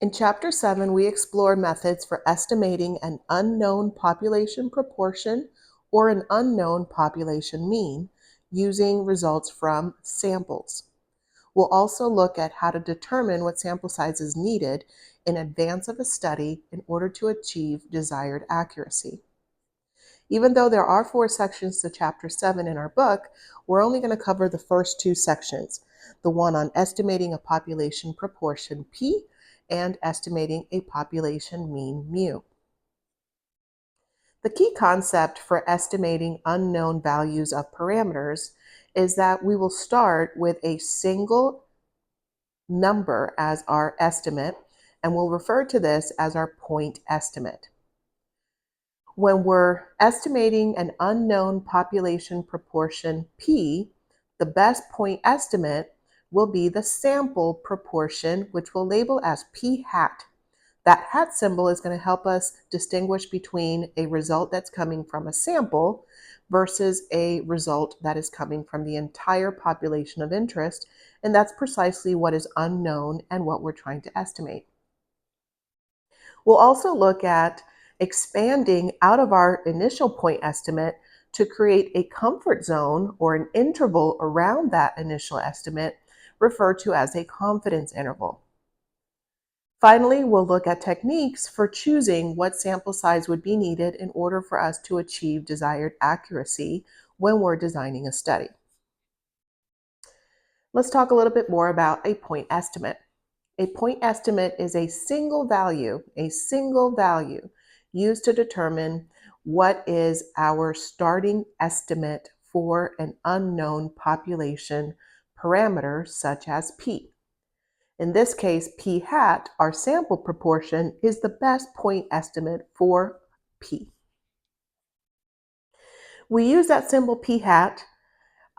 In Chapter 7, we explore methods for estimating an unknown population proportion or an unknown population mean using results from samples. We'll also look at how to determine what sample size is needed in advance of a study in order to achieve desired accuracy. Even though there are 4 sections to Chapter 7 in our book, we're only going to cover the first 2 sections, the one on estimating a population proportion P and estimating a population mean mu. The key concept for estimating unknown values of parameters is that we will start with a single number as our estimate, and we'll refer to this as our point estimate. When we're estimating an unknown population proportion P, the best point estimate will be the sample proportion, which we'll label as P hat. That hat symbol is going to help us distinguish between a result that's coming from a sample versus a result that is coming from the entire population of interest, and that's precisely what is unknown and what we're trying to estimate. We'll also look at expanding out of our initial point estimate to create a comfort zone or an interval around that initial estimate, referred to as a confidence interval. Finally, we'll look at techniques for choosing what sample size would be needed in order for us to achieve desired accuracy when we're designing a study. Let's talk a little bit more about a point estimate. A point estimate is a single value used to determine what is our starting estimate for an unknown population parameter such as P. In this case, P hat, our sample proportion, is the best point estimate for P. We use that symbol P hat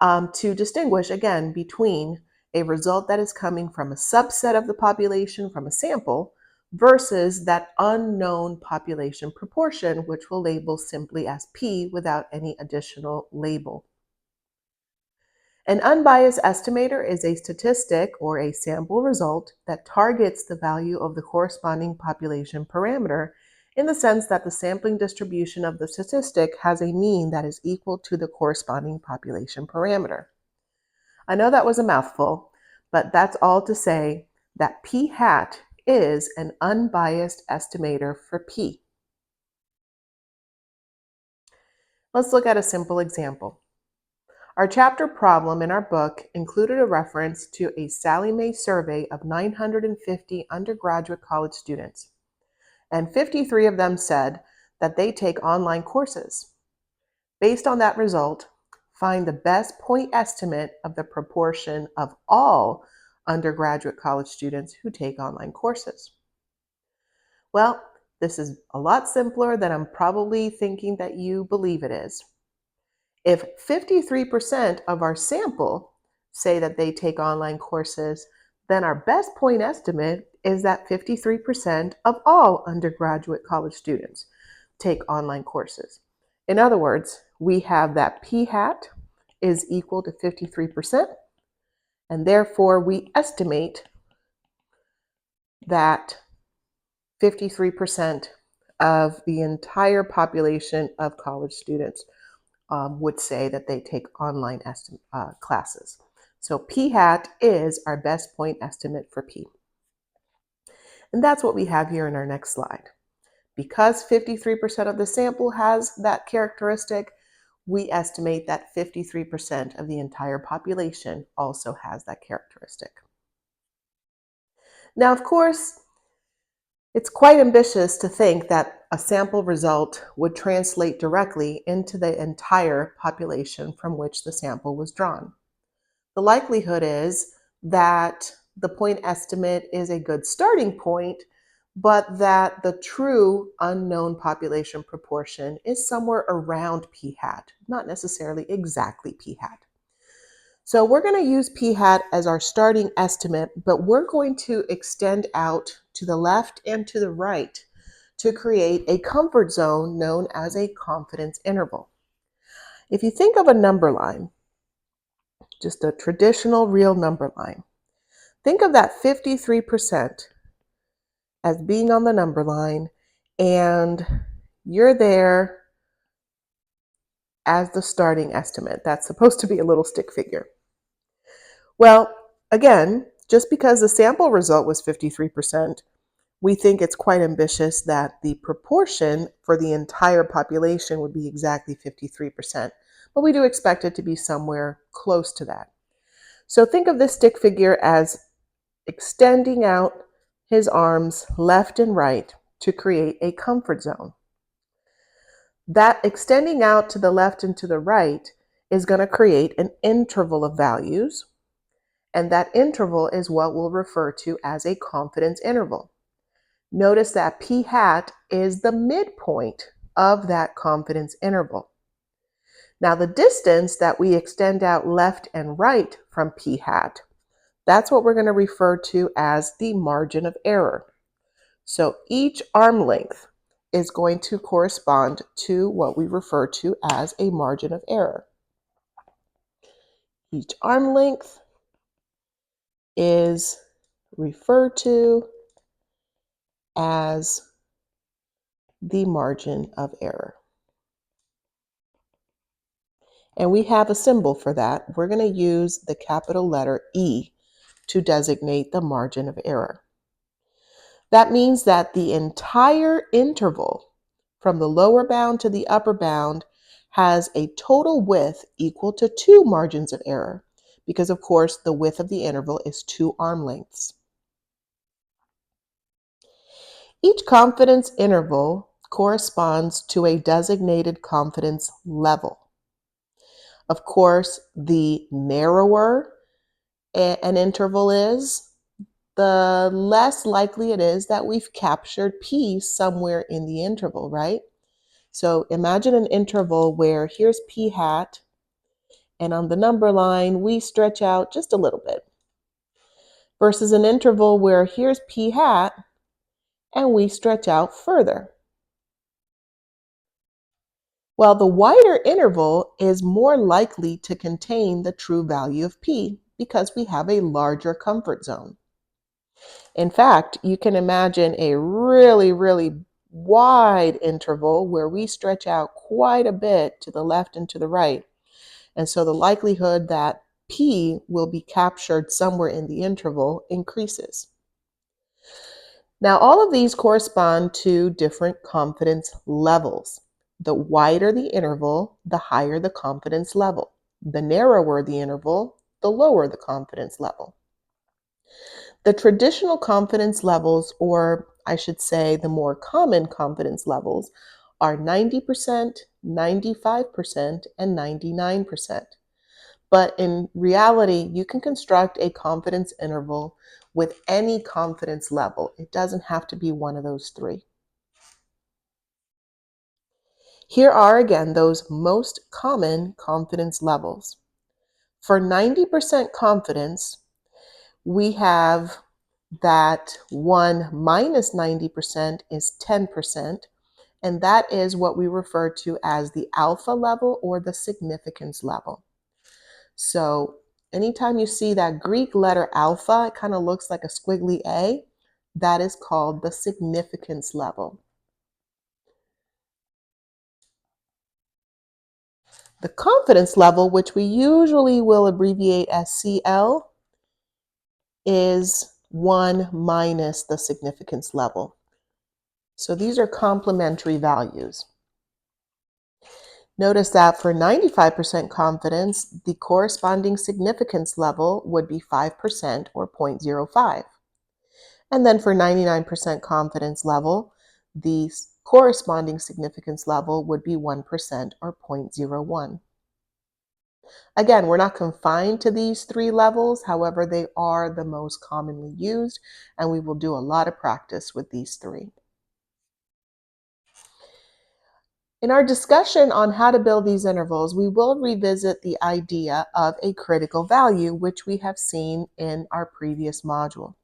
to distinguish, again, between a result that is coming from a subset of the population from a sample versus that unknown population proportion, which we'll label simply as P without any additional label. An unbiased estimator is a statistic or a sample result that targets the value of the corresponding population parameter in the sense that the sampling distribution of the statistic has a mean that is equal to the corresponding population parameter. I know that was a mouthful, but that's all to say that P hat is an unbiased estimator for P. Let's look at a simple example. Our chapter problem in our book included a reference to a Sallie Mae survey of 950 undergraduate college students, and 53 of them said that they take online courses. Based on that result, find the best point estimate of the proportion of all undergraduate college students who take online courses. Well, this is a lot simpler than I'm probably thinking that you believe it is. If 53% of our sample say that they take online courses, then our best point estimate is that 53% of all undergraduate college students take online courses. In other words, we have that P hat is equal to 53%, and therefore we estimate that 53% of the entire population of college students would say that they take online classes. So P hat is our best point estimate for P. And that's what we have here in our next slide. Because 53% of the sample has that characteristic, we estimate that 53% of the entire population also has that characteristic. Now, of course, it's quite ambitious to think that a sample result would translate directly into the entire population from which the sample was drawn. The likelihood is that the point estimate is a good starting point, but that the true unknown population proportion is somewhere around P hat, not necessarily exactly P hat. So we're going to use P hat as our starting estimate, but we're going to extend out to the left and to the right to create a comfort zone known as a confidence interval. If you think of a number line, just a traditional real number line, think of that 53% as being on the number line, and you're there as the starting estimate. That's supposed to be a little stick figure. Well, again, just because the sample result was 53%, we think it's quite ambitious that the proportion for the entire population would be exactly 53%, but we do expect it to be somewhere close to that. So think of this stick figure as extending out his arms left and right to create a comfort zone. That extending out to the left and to the right is going to create an interval of values, and that interval is what we'll refer to as a confidence interval. Notice that p hat is the midpoint of that confidence interval. Now the distance that we extend out left and right from p hat, that's what we're going to refer to as the margin of error. So each arm length is going to correspond to what we refer to as a margin of error. Each arm length is referred to as the margin of error. And we have a symbol for that. We're going to use the capital letter E to designate the margin of error. That means that the entire interval from the lower bound to the upper bound has a total width equal to 2 margins of error, because of course the width of the interval is 2 arm lengths. Each confidence interval corresponds to a designated confidence level. Of course, the narrower an interval is, the less likely it is that we've captured P somewhere in the interval, right? So imagine an interval where here's P hat, and on the number line, we stretch out just a little bit, versus an interval where here's P hat, and we stretch out further. Well, the wider interval is more likely to contain the true value of P because we have a larger comfort zone. In fact, you can imagine a really, really wide interval where we stretch out quite a bit to the left and to the right. And so the likelihood that P will be captured somewhere in the interval increases. Now, all of these correspond to different confidence levels. The wider the interval, the higher the confidence level. The narrower the interval, the lower the confidence level. The traditional confidence levels, or I should say the more common confidence levels, are 90%, 95%, and 99%. But in reality, you can construct a confidence interval with any confidence level. It doesn't have to be one of those three. Here are again those most common confidence levels. For 90% confidence, we have that 1 minus 90% is 10%, and that is what we refer to as the alpha level or the significance level. So anytime you see that Greek letter alpha, it kind of looks like a squiggly A, that is called the significance level. The confidence level, which we usually will abbreviate as CL, is 1 minus the significance level. So these are complementary values. Notice that for 95% confidence, the corresponding significance level would be 5% or 0.05. And then for 99% confidence level, the corresponding significance level would be 1% or 0.01. Again, we're not confined to these three levels. However, they are the most commonly used, and we will do a lot of practice with these three. In our discussion on how to build these intervals, we will revisit the idea of a critical value, which we have seen in our previous module.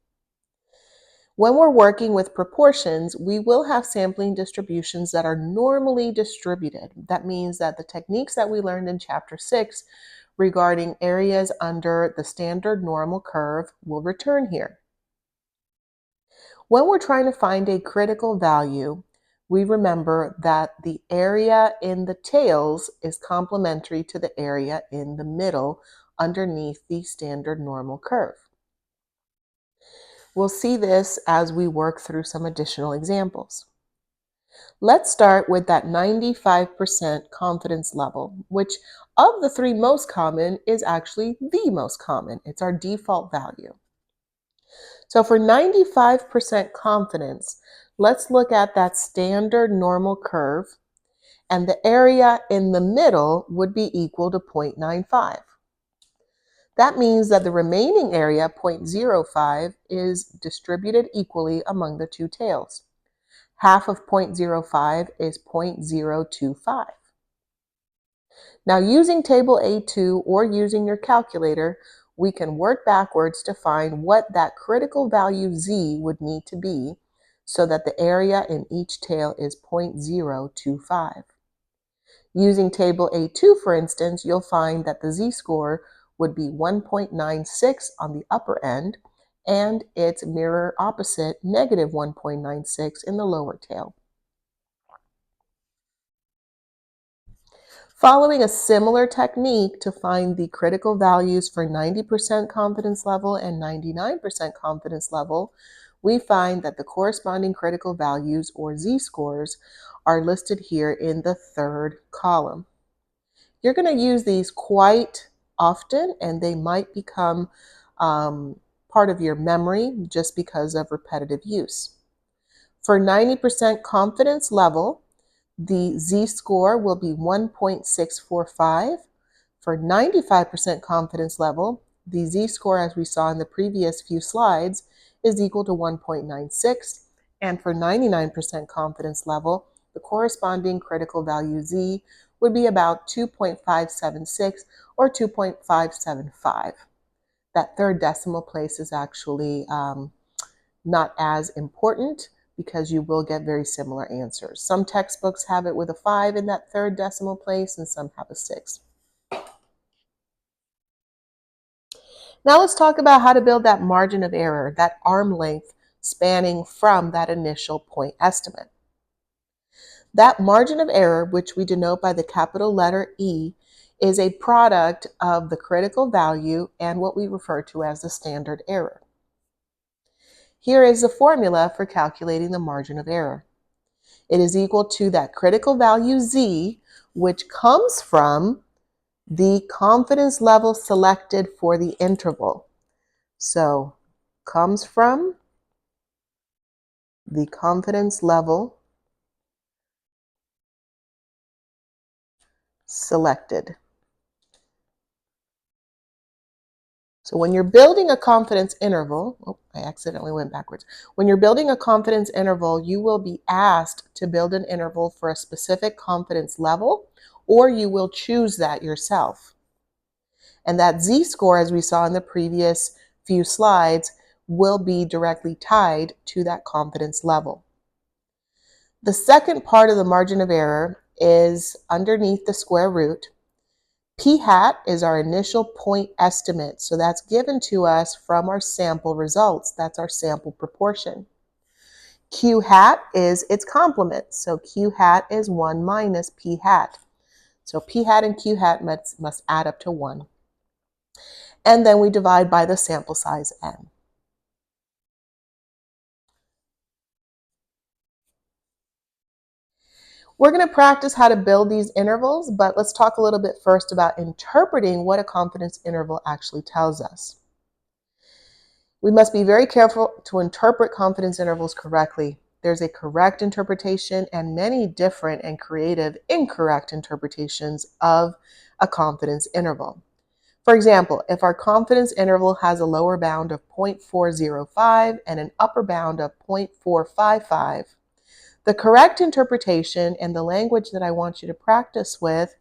When we're working with proportions, we will have sampling distributions that are normally distributed. That means that the techniques that we learned in Chapter 6 regarding areas under the standard normal curve will return here. When we're trying to find a critical value, we remember that the area in the tails is complementary to the area in the middle underneath the standard normal curve. We'll see this as we work through some additional examples. Let's start with that 95% confidence level, which of the three most common is actually the most common. It's our default value. So for 95% confidence, let's look at that standard normal curve, and the area in the middle would be equal to 0.95. That means that the remaining area, 0.05, is distributed equally among the two tails. Half of 0.05 is 0.025. Now, using table A2 or using your calculator, we can work backwards to find what that critical value z would need to be so that the area in each tail is 0.025. Using table A2, for instance, you'll find that the z-score would be 1.96 on the upper end and its mirror opposite, negative 1.96 in the lower tail. Following a similar technique to find the critical values for 90% confidence level and 99% confidence level, we find that the corresponding critical values, or z-scores, are listed here in the third column. You're going to use these quite often, and they might become part of your memory just because of repetitive use. For 90% confidence level, the z-score will be 1.645. For 95% confidence level, the z-score, as we saw in the previous few slides, is equal to 1.96. And for 99% confidence level, the corresponding critical value z would be about 2.576 or 2.575. That third decimal place is actually not as important because you will get very similar answers. Some textbooks have it with a 5 in that third decimal place and some have a 6. Now let's talk about how to build that margin of error, that arm length spanning from that initial point estimate. That margin of error, which we denote by the capital letter E, is a product of the critical value and what we refer to as the standard error. Here is the formula for calculating the margin of error. It is equal to that critical value z, which comes from the confidence level selected for the interval. So, comes from the confidence level selected. So when you're building a confidence interval, I accidentally went backwards. When you're building a confidence interval, you will be asked to build an interval for a specific confidence level, or you will choose that yourself. And that z-score, as we saw in the previous few slides, will be directly tied to that confidence level. The second part of the margin of error is underneath the square root. P hat is our initial point estimate, so that's given to us from our sample results. That's our sample proportion. Q hat is its complement, so Q hat is 1 minus P hat. So P hat and Q hat must add up to 1. And then we divide by the sample size n. We're going to practice how to build these intervals, but let's talk a little bit first about interpreting what a confidence interval actually tells us. We must be very careful to interpret confidence intervals correctly. There's a correct interpretation and many different and creative incorrect interpretations of a confidence interval. For example, if our confidence interval has a lower bound of 0.405 and an upper bound of 0.455, the correct interpretation and the language that I want you to practice with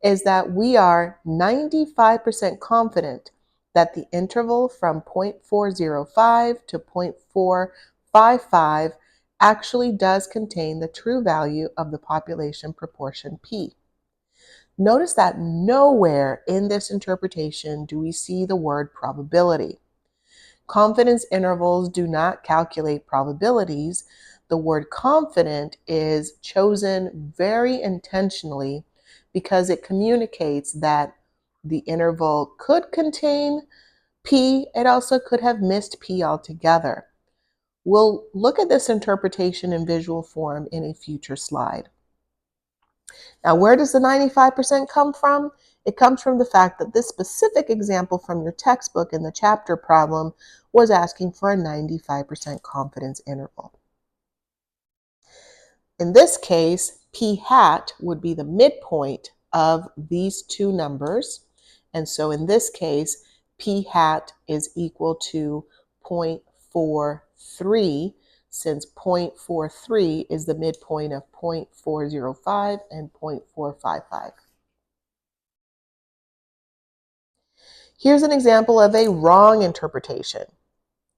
is that we are 95% confident that the interval from 0.405 to 0.455 actually does contain the true value of the population proportion P. Notice that nowhere in this interpretation do we see the word probability. Confidence intervals do not calculate probabilities. The word confident is chosen very intentionally because it communicates that the interval could contain P. It also could have missed P altogether. We'll look at this interpretation in visual form in a future slide. Now, where does the 95% come from? It comes from the fact that this specific example from your textbook in the chapter problem was asking for a 95% confidence interval. In this case, P hat would be the midpoint of these two numbers. And so in this case, P hat is equal to 0.43, since 0.43 is the midpoint of 0.405 and 0.455. Here's an example of a wrong interpretation.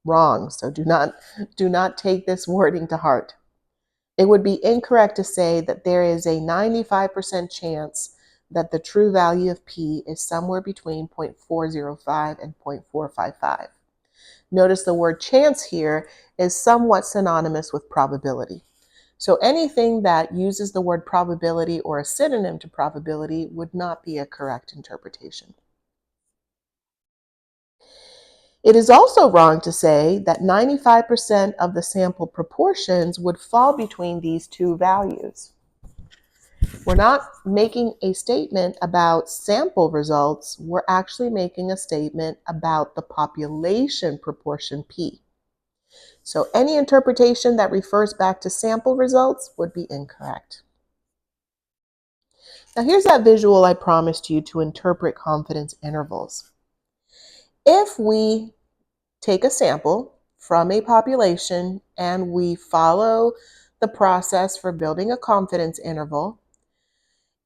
Wrong, so do not take this wording to heart. It would be incorrect to say that there is a 95% chance that the true value of P is somewhere between 0.405 and 0.455. Notice the word chance here is somewhat synonymous with probability. So anything that uses the word probability or a synonym to probability would not be a correct interpretation. It is also wrong to say that 95% of the sample proportions would fall between these two values. We're not making a statement about sample results, we're actually making a statement about the population proportion P. So any interpretation that refers back to sample results would be incorrect. Now here's that visual I promised you to interpret confidence intervals. If we take a sample from a population and we follow the process for building a confidence interval,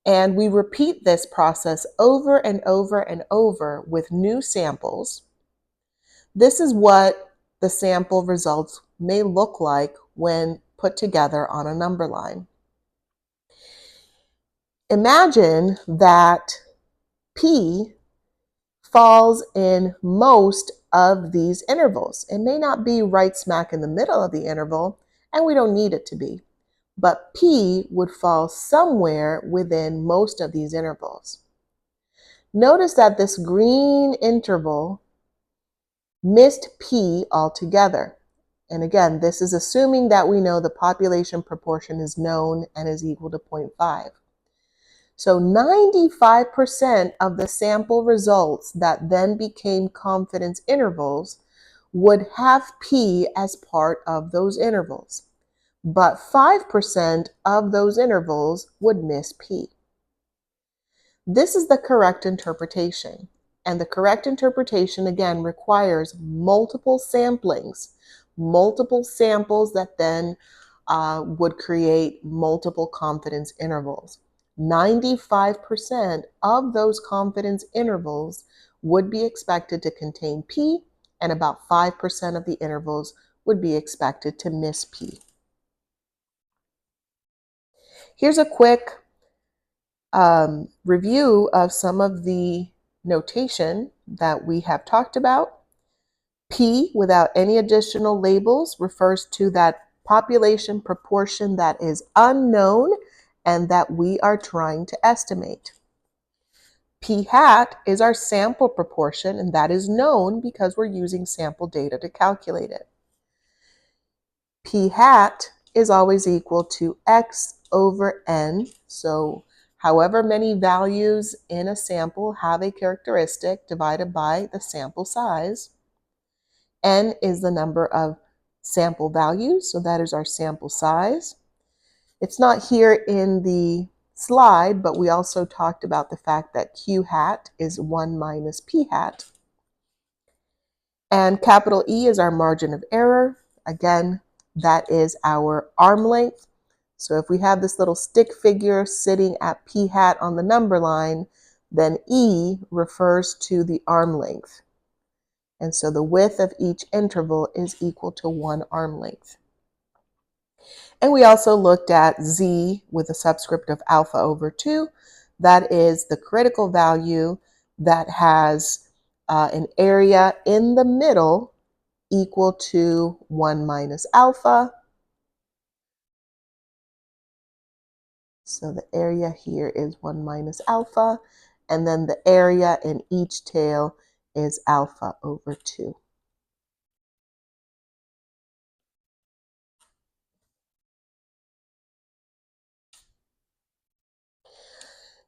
and we repeat this process over and over and over with new samples, this is what the sample results may look like when put together on a number line. Imagine that P falls in most of these intervals. It may not be right smack in the middle of the interval, and we don't need it to be, but P would fall somewhere within most of these intervals. Notice that this green interval missed P altogether. And again, this is assuming that we know the population proportion is known and is equal to 0.5. So 95% of the sample results that then became confidence intervals would have P as part of those intervals, but 5% of those intervals would miss P. This is the correct interpretation, and the correct interpretation again requires multiple samplings, multiple samples that then would create multiple confidence intervals. 95% of those confidence intervals would be expected to contain P, and about 5% of the intervals would be expected to miss P. Here's a quick review of some of the notation that we have talked about. P, without any additional labels, refers to that population proportion that is unknown and that we are trying to estimate. P hat is our sample proportion, and that is known because we're using sample data to calculate it. P hat is always equal to X over N. So however many values in a sample have a characteristic divided by the sample size. N is the number of sample values, so that is our sample size. It's not here in the slide, but we also talked about the fact that Q hat is 1 minus P hat. And capital E is our margin of error. Again, that is our arm length. So if we have this little stick figure sitting at P hat on the number line, then E refers to the arm length. And so the width of each interval is equal to 1 arm length. And we also looked at Z with a subscript of alpha over 2. That is the critical value that has an area in the middle equal to 1 minus alpha. So the area here is 1 minus alpha, and then the area in each tail is alpha over 2.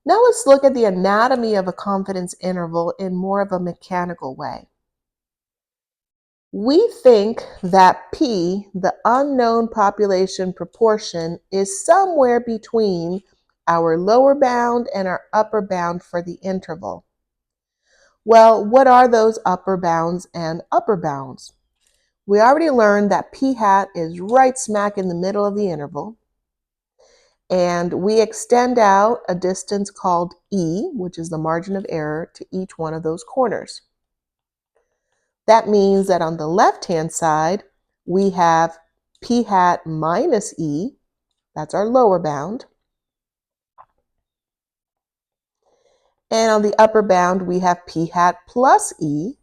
Now let's look at the anatomy of a confidence interval in more of a mechanical way. We think that P, the unknown population proportion, is somewhere between our lower bound and our upper bound for the interval. Well, what are those upper bounds and upper bounds? We already learned that P hat is right smack in the middle of the interval. And we extend out a distance called E, which is the margin of error, to each one of those corners. That means that on the left-hand side, we have P hat minus E, that's our lower bound. And on the upper bound, we have P hat plus E.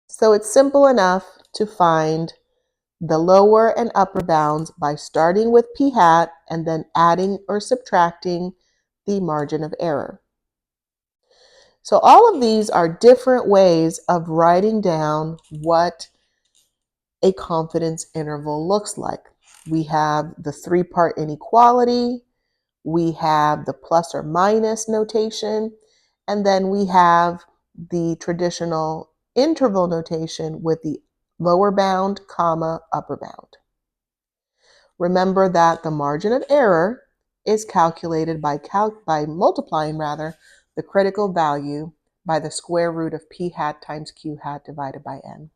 So it's simple enough to find the lower and upper bounds by starting with P hat and then adding or subtracting the margin of error. So all of these are different ways of writing down what a confidence interval looks like. We have the 3-part inequality, we have the plus or minus notation, and then we have the traditional interval notation with the lower bound, comma, upper bound. Remember that the margin of error is calculated by multiplying the critical value by the square root of P hat times Q hat divided by N.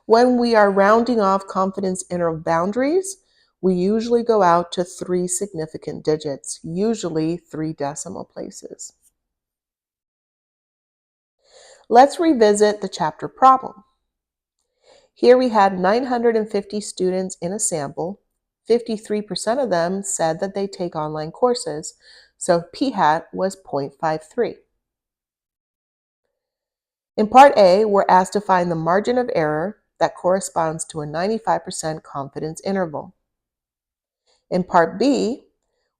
When we are rounding off confidence interval boundaries, we usually go out to 3 significant digits, usually 3 decimal places. Let's revisit the chapter problem. Here we had 950 students in a sample. 53% of them said that they take online courses, so P hat was 0.53. In part A, we're asked to find the margin of error that corresponds to a 95% confidence interval. In part B,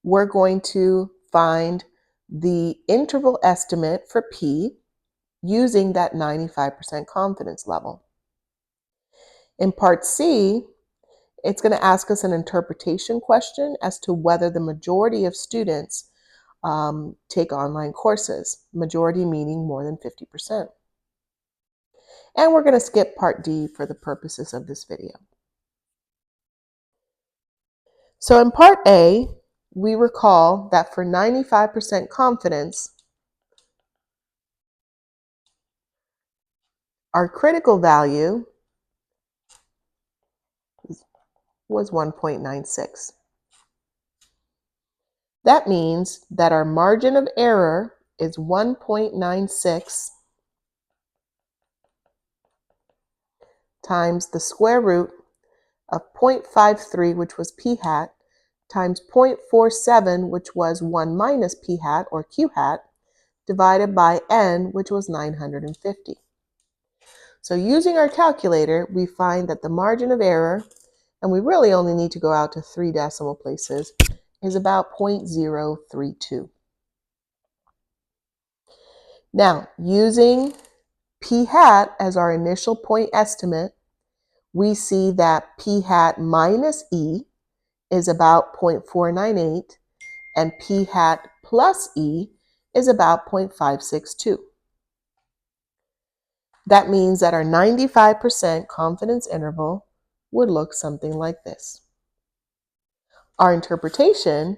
we're going to find the interval estimate for P using that 95% confidence level. In part C, it's going to ask us an interpretation question as to whether the majority of students take online courses, majority meaning more than 50%. And we're going to skip part D for the purposes of this video. So in part A, we recall that for 95% confidence, our critical value was 1.96. That means that our margin of error is 1.96 times the square root of 0.53, which was P hat, times 0.47, which was 1 minus P hat or Q hat, divided by N, which was 950. So using our calculator, we find that the margin of error, and we really only need to go out to 3 decimal places, is about 0.032. Now, using P hat as our initial point estimate, we see that P hat minus E is about 0.498, and P hat plus E is about 0.562. That means that our 95% confidence interval would look something like this. Our interpretation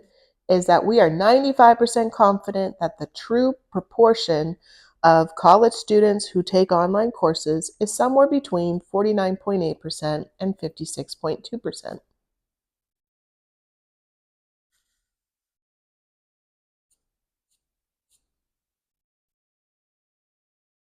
is that we are 95% confident that the true proportion of college students who take online courses is somewhere between 49.8% and 56.2%.